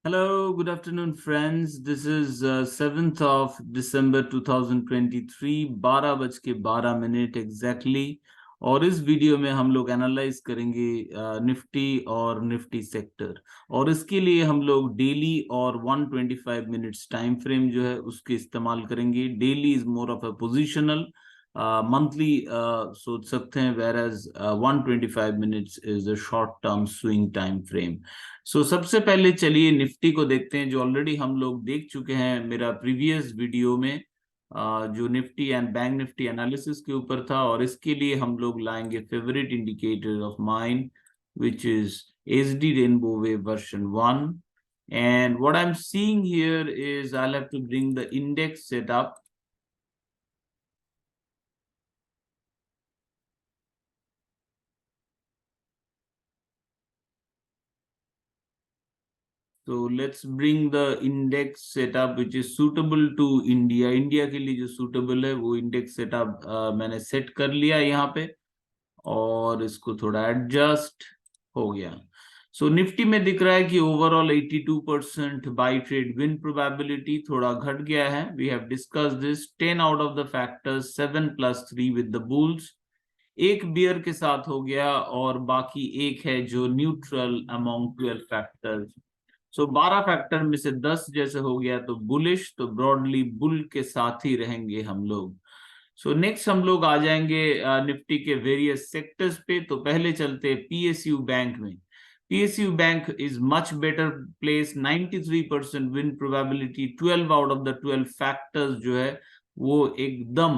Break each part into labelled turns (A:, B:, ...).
A: Hello, good afternoon, friends. This is 7th of December 2023, 12:12 exactly. और इस video में हम लोग एनालाइज करेंगे निफ्टी और निफ्टी सेक्टर। और इसके लिए हम लोग डेली और 125 मिनट्स टाइम फ्रेम जो है उसके इस्तेमाल करेंगे। Daily is more of a positional, monthly सोच सकते हैं, whereas 125 minutes is a short term swing time frame. So सबसे पहले चलिए निफ्टी को देखते हैं, जो ऑलरेडी हम लोग देख चुके हैं मेरा प्रीवियस वीडियो में, जो Nifty and bank Nifty analysis के ऊपर था। और इसके लिए हम लोग लाएंगे favourite indicator of mine, which is SD Rainbow Wave version 1. And what I'm seeing here is I'll have to bring the index setup. So let's bring the index setup which is suitable to India. India के लिए जो suitable है वो index setup मैंने set कर लिया यहाँ पे, और इसको थोड़ा एडजस्ट हो गया। सो निफ्टी में दिख रहा है कि overall 82% by trade win probability थोड़ा घट गया है। We have discussed this. 10 out of the factors 7+3 with the bulls. एक बियर के साथ हो गया और बाकी एक है जो neutral among 12 factors. So 12 factor में से 10 जैसे हो गया तो बुलिश, तो ब्रॉडली बुल के साथ ही रहेंगे हम लोग। सो नेक्स्ट हम लोग आ जाएंगे निफ्टी के वेरियस सेक्टर्स पे। तो पहले चलते पीएसयू बैंक में। PSU bank is much better place, 93% win probability, 12 out of the 12 factors जो है वो एकदम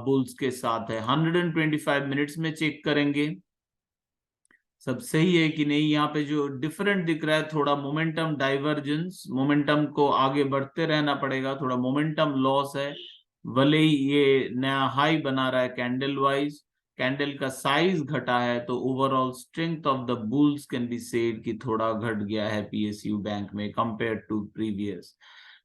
A: बुल्स के साथ है। 125 मिनट्स में चेक करेंगे सब सही है कि नहीं। यहाँ पे जो डिफरेंट दिख रहा है थोड़ा मोमेंटम डाइवर्जेंस, मोमेंटम को आगे बढ़ते रहना पड़ेगा, थोड़ा मोमेंटम लॉस है। भले ही ये नया हाई बना रहा है कैंडल वाइज, कैंडल का साइज घटा है, तो overall strength of the bulls can be said कि थोड़ा घट गया है पीएसयू बैंक में compare to previous.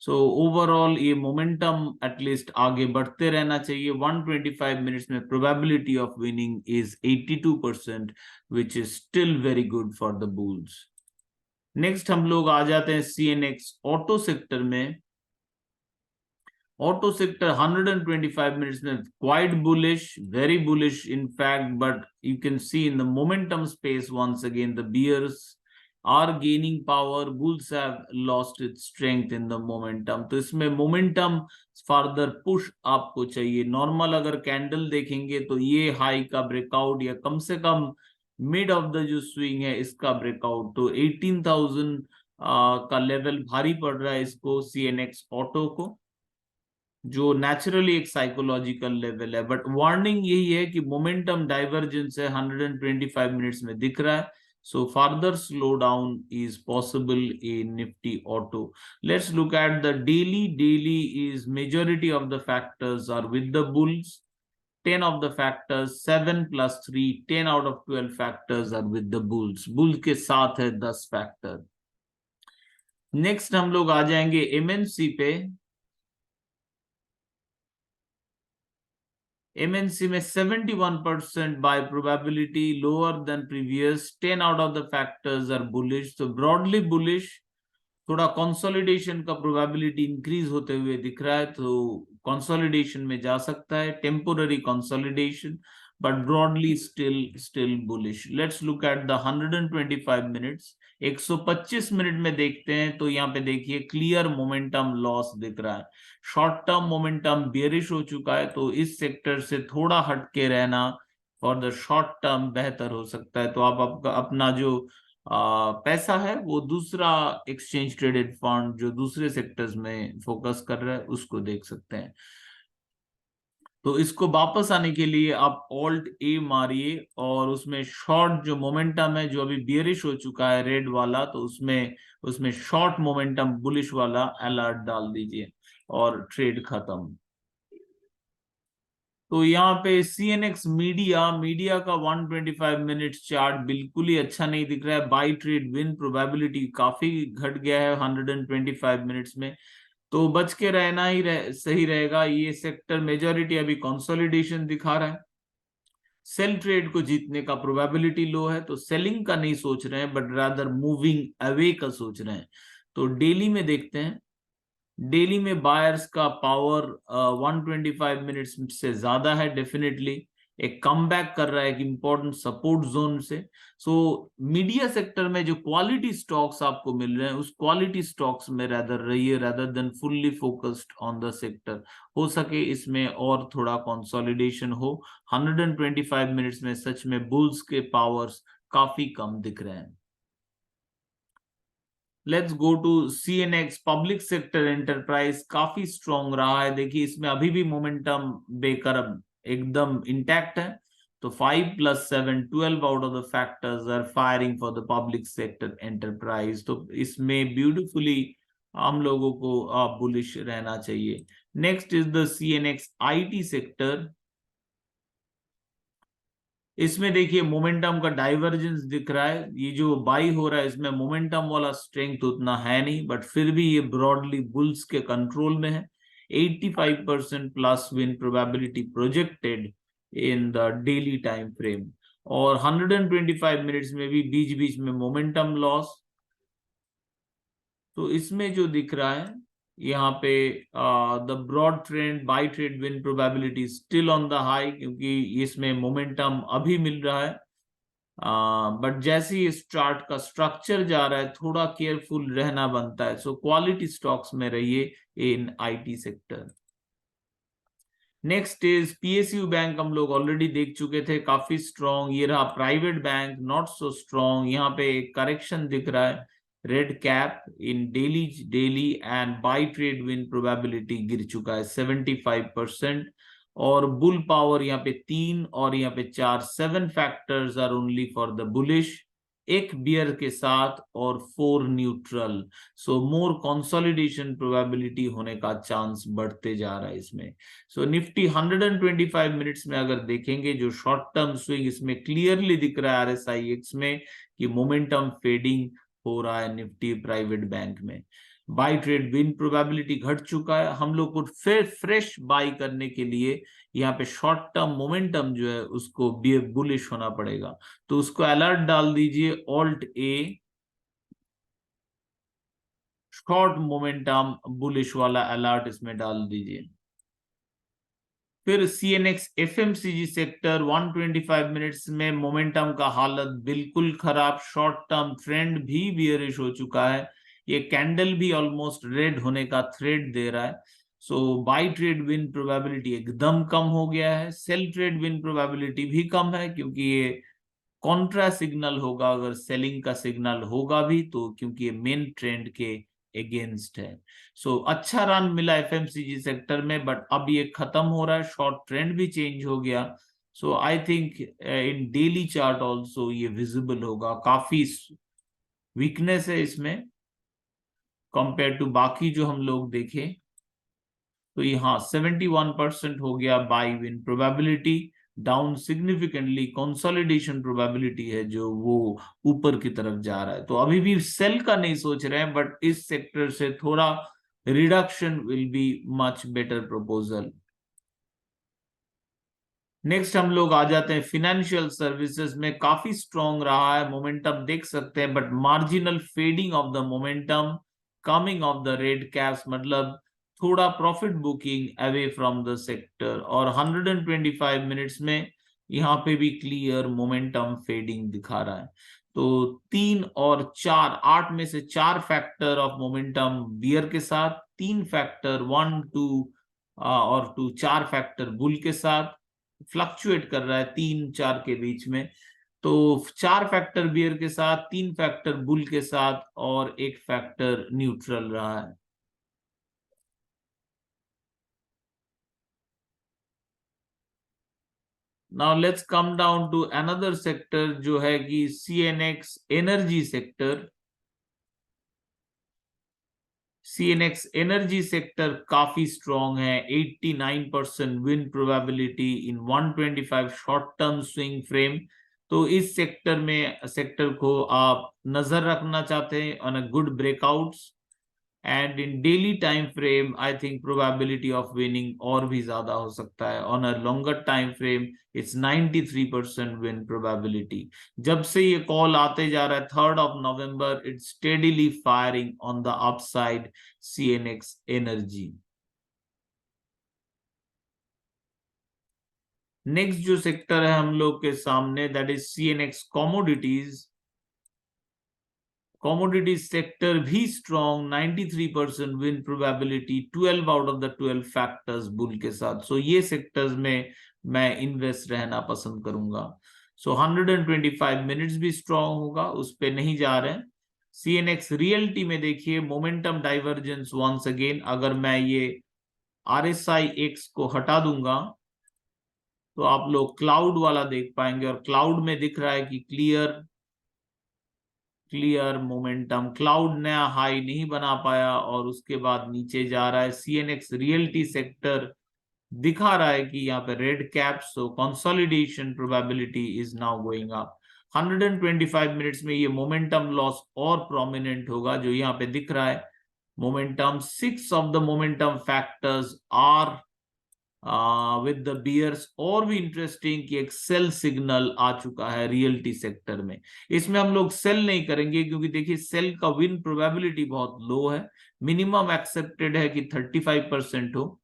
A: So overall ये मोमेंटम एटलीस्ट आगे बढ़ते रहना चाहिए। 125 मिनट्स में probability of winning is 82%, which is still very good for the bulls. Next हम लोग आ जाते हैं CNX ऑटो सेक्टर में। ऑटो सेक्टर 125 मिनट्स में quite bullish, very bullish in fact, but you can see in the momentum space once again the bears are gaining power, bulls have lost its strength in the momentum. तो इसमें momentum further push आपको चाहिए। Normal अगर candle देखेंगे तो ये high का breakout या कम से कम मिड ऑफ द जो स्विंग है इसका ब्रेकआउट, तो 18,000 का लेवल भारी पड़ रहा है इसको, CNX ऑटो को, जो नेचुरली एक साइकोलॉजिकल लेवल है। बट वार्निंग यही है कि मोमेंटम डाइवर्जेंस है 125 मिनट्स में दिख रहा है। So further slowdown is possible in Nifty Auto. Let's look at the daily. Daily is majority of the factors are with the bulls. 10 of the factors, 7+3, 10 out of 12 factors are with the bulls. Bull के साथ है 10 factor. Next हम लोग आ जाएंगे MNC पे। MNC में 71% by probability lower than previous, 10 out of the factors are bullish, तो broadly bullish। थोड़ा कंसोलिडेशन का प्रोबेबिलिटी इंक्रीज होते हुए दिख रहा है, तो कंसोलिडेशन में जा सकता है, temporary consolidation, but broadly still bullish. Let's look at the 125 minutes. 125 minute में देखते हैं तो यहाँ पे देखिए क्लियर मोमेंटम लॉस दिख रहा है। शॉर्ट टर्म मोमेंटम बेरिश हो चुका है, तो इस सेक्टर से थोड़ा हटके रहना फॉर द शॉर्ट टर्म बेहतर हो सकता है। तो आप अपना जो पैसा है वो दूसरा एक्सचेंज ट्रेडेड फंड जो दूसरे सेक्टर्स में फोकस कर रहा है उसको देख सकते हैं। तो इसको वापस आने के लिए आप ऑल्ट ए मारिए और उसमें शॉर्ट जो मोमेंटम है जो अभी बियरिश हो चुका है रेड वाला, तो उसमें शॉर्ट मोमेंटम बुलिश वाला अलर्ट डाल दीजिए और ट्रेड खत्म। तो यहाँ पे CNX मीडिया का 125 मिनट्स चार्ट बिल्कुल ही अच्छा नहीं दिख रहा है। बाई ट्रेड विन प्रोबेबिलिटी काफी घट गया है 125 मिनट्स में, तो बच के रहना ही सही रहेगा। ये सेक्टर मेजॉरिटी अभी कंसोलिडेशन दिखा रहा है। सेल ट्रेड को जीतने का प्रोबेबिलिटी लो है, तो सेलिंग का नहीं सोच रहे हैं बट रादर मूविंग अवे का सोच रहे हैं। तो डेली में देखते हैं, डेली में बायर्स का पावर 125 मिनट्स से ज्यादा है, डेफिनेटली एक कमबैक कर रहा है एक इंपॉर्टेंट सपोर्ट जोन से। सो मीडिया सेक्टर में जो क्वालिटी स्टॉक्स आपको मिल रहे हैं उस क्वालिटी स्टॉक्स में रैदर रहिए, rather than fully focused on the sector. हो सके इसमें और थोड़ा कंसोलिडेशन हो। 125 मिनट्स में सच में बुल्स के पावर्स काफी कम दिख रहे हैं। Let's go to CNX public sector enterprise, काफी स्ट्रॉन्ग रहा है। देखिए इसमें अभी भी मोमेंटम बेकर एकदम इंटैक्ट है। तो 5 + 7 12 out of the factors are firing for the public sector enterprise. तो इसमें ब्यूटिफुली हम लोगों को बुलिश रहना चाहिए। Next is the CNX IT sector. इसमें देखिए मोमेंटम का डाइवर्जेंस दिख रहा है। ये जो बाई हो रहा है इसमें मोमेंटम वाला स्ट्रेंथ उतना है नहीं, बट फिर भी ये ब्रॉडली बुल्स के कंट्रोल में है। 85% plus win probability projected in the daily time frame, और 125 मिनट्स में भी बीच बीच में मोमेंटम लॉस। तो इसमें जो दिख रहा है यहाँ पे the broad trend by trade win probability still on the high, क्योंकि इसमें मोमेंटम अभी मिल रहा है। बट जैसे ही इस चार्ट का स्ट्रक्चर जा रहा है थोड़ा केयरफुल रहना बनता है। सो क्वालिटी स्टॉक्स में रहिए इन IT sector. Next is PSU bank, हम लोग ऑलरेडी देख चुके थे, काफी स्ट्रॉन्ग। ये रहा private bank, not so strong. यहाँ पे एक करेक्शन दिख रहा है, red cap in daily and by trade win probability गिर चुका है 75%। और बुल पावर यहाँ पे 3 और यहाँ पे 4, 7 factors are only for the bullish, एक बियर के साथ और 4 neutral. So more consolidation probability होने का चांस बढ़ते जा रहा है इसमें। सो निफ्टी 125 मिनट्स में अगर देखेंगे जो शॉर्ट टर्म स्विंग इसमें क्लियरली दिख रहा है RSIX में कि मोमेंटम फेडिंग हो रहा है निफ्टी प्राइवेट बैंक में। बाई ट्रेड विन प्रोबेबिलिटी घट चुका है। हम लोग को फिर फ्रेश बाई करने के लिए यहाँ पे शॉर्ट टर्म मोमेंटम जो है उसको बुलिश होना पड़ेगा। तो उसको अलर्ट डाल दीजिए, Alt+A, शॉर्ट मोमेंटम बुलिश वाला अलर्ट इसमें डाल दीजिए। फिर CNX FMCG सेक्टर 125 मिनट्स में मोमेंटम का हालत बिल्कुल खराब, शॉर्ट टर्म ट्रेंड भी बियरिश हो चुका है। ये कैंडल भी ऑलमोस्ट रेड होने का थ्रेड दे रहा है। So by trade win probability एकदम कम हो गया है, सेल ट्रेड विन प्रोबेबिलिटी भी कम है, क्योंकि ये कॉन्ट्रा सिग्नल होगा अगर सेलिंग का सिग्नल होगा भी तो, क्योंकि ये मेन ट्रेंड के अगेंस्ट है। सो अच्छा रन मिला FMCG सेक्टर में, बट अब ये खत्म हो रहा है, शॉर्ट ट्रेंड भी चेंज हो गया। So I think in daily chart also ये विजिबल होगा, काफी वीकनेस है इसमें कंपेयर टू बाकी जो हम लोग देखें। तो यहाँ 71% हो गया by win probability, down significantly consolidation probability है जो वो ऊपर की तरफ जा रहा है। तो अभी भी सेल का नहीं सोच रहे हैं, बट इस सेक्टर से थोड़ा reduction will be much better proposal. Next हम लोग आ जाते हैं फिनेंशियल सर्विसेज में, काफी स्ट्रॉन्ग रहा है, मोमेंटम देख सकते हैं, but marginal fading of the momentum, coming of the red caps, मतलब थोड़ा profit booking away from the sector. और 125 मिनट्स में यहाँ पे भी क्लियर मोमेंटम फेडिंग दिखा रहा है। तो 3 और 4, 8 में से 4 फैक्टर ऑफ मोमेंटम बियर के साथ, 3 फैक्टर 1, 2 और 2, 4 फैक्टर बुल के साथ फ्लक्चुएट कर रहा है 3, 4 के बीच में। तो 4 फैक्टर बियर के साथ, 3 फैक्टर बुल के साथ और 1 फैक्टर न्यूट्रल रहा है। Now let's come down to another sector जो है कि CNX energy sector. CNX energy sector काफी स्ट्रॉन्ग है, 89% win probability in 125 short term swing frame. तो इस सेक्टर को आप नजर रखना चाहते हैं on a good breakouts. And in daily time frame I think probability of winning और भी ज्यादा हो सकता है. On a longer time frame it's 93% win probability. जब से ये कॉल आते जा रहा है 3rd of November, it's steadily firing on the upside CNX energy. Next जो सेक्टर है हम लोग के सामने that is CNX commodities. Commodity sector भी strong, 93% win probability, 12 out of the 12 factors bull के साथ. सो ये सेक्टर्स में मैं इन्वेस्ट रहना पसंद करूंगा. सो 125 मिनट्स भी स्ट्रॉन्ग होगा, उस पे नहीं जा रहे हैं. CNX रियल्टी में देखिए मोमेंटम डाइवर्जेंस वंस अगेन. अगर मैं ये RSI X को हटा दूंगा तो आप लोग क्लाउड वाला देख पाएंगे, और क्लाउड में दिख रहा है कि क्लियर मोमेंटम. क्लाउड नया हाई नहीं बना पाया और उसके बाद नीचे जा रहा है. CNX रियल्टी सेक्टर दिखा रहा है कि यहाँ पे red cap, so consolidation probability is now going up. 125 minutes में ये मोमेंटम लॉस और प्रोमिनेंट होगा जो यहाँ पे दिख रहा है. Momentum 6 of the momentum factors are with the bears. और भी इंटरेस्टिंग कि एक सेल सिग्नल आ चुका है रियल्टी सेक्टर में. इसमें हम लोग सेल नहीं करेंगे क्योंकि देखिए सेल का विन प्रोबेबिलिटी बहुत लो है. मिनिमम एक्सेप्टेड है कि 35% हो.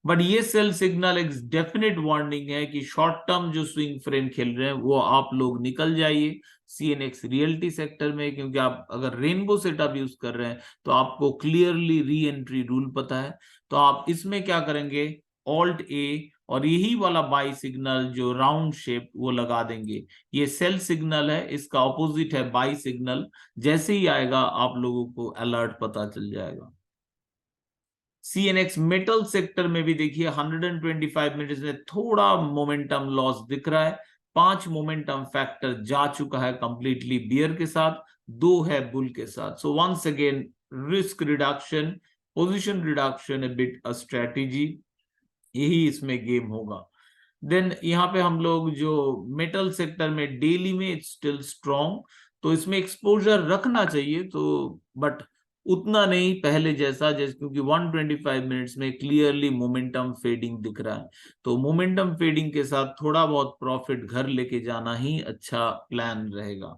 A: बट ये सेल सिग्नल एक डेफिनेट वार्निंग है कि शॉर्ट टर्म जो स्विंग फ्रेम खेल रहे हैं वो आप लोग निकल जाइए CNX रियल्टी सेक्टर में. क्योंकि आप अगर रेनबो सेटअप यूज कर रहे हैं तो आपको क्लियरली री एंट्री रूल पता है. तो आप इसमें क्या करेंगे, ऑल्ट A और यही वाला बाई सिग्नल जो राउंड शेप वो लगा देंगे. ये सेल सिग्नल है, इसका ऑपोजिट है बाई सिग्नल. जैसे ही आएगा आप लोगों को अलर्ट पता चल जाएगा. CNX मेटल सेक्टर में भी देखिए 125 मिनट्स में थोड़ा मोमेंटम लॉस दिख रहा है. 5 मोमेंटम फैक्टर जा चुका है कंप्लीटली बियर के साथ, 2 है बुल के साथ. So once again risk reduction, position reduction a bit a strategy, यही इसमें गेम होगा. देन यहाँ पे हम लोग जो मेटल सेक्टर में डेली में इट्स स्टिल स्ट्रॉन्ग, तो इसमें एक्सपोजर रखना चाहिए. तो बट उतना नहीं पहले जैसा, क्योंकि 125 मिनट्स में क्लियरली मोमेंटम फेडिंग दिख रहा है. तो मोमेंटम फेडिंग के साथ थोड़ा बहुत प्रॉफिट घर लेके जाना ही अच्छा प्लान रहेगा.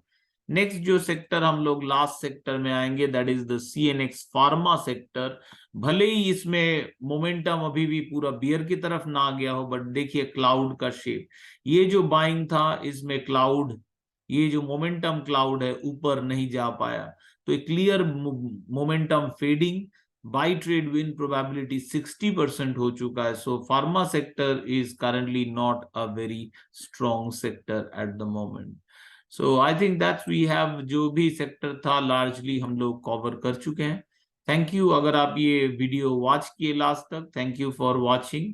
A: नेक्स्ट जो सेक्टर हम लोग लास्ट सेक्टर में आएंगे that is the CNX pharma sector. भले ही इसमें मोमेंटम अभी भी पूरा बियर की तरफ ना गया हो, बट देखिए क्लाउड का शेप, ये जो बाइंग था इसमें क्लाउड, ये जो मोमेंटम क्लाउड है ऊपर नहीं जा पाया. तो एक clear momentum fading, buy trade win probability 60% हो चुका है. So pharma sector is currently not a very strong sector at the moment. So I think that's we have, जो भी सेक्टर था लार्जली हम लोग कवर कर चुके हैं. Thank you. अगर आप ये वीडियो वॉच किए लास्ट तक, thank you for watching.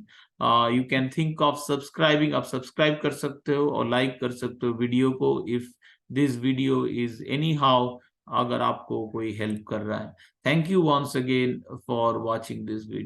A: You can think of subscribing, आप सब्सक्राइब कर सकते हो और लाइक कर सकते हो वीडियो को if this video is anyhow, अगर आपको कोई हेल्प कर रहा है. Thank you once again for watching this video.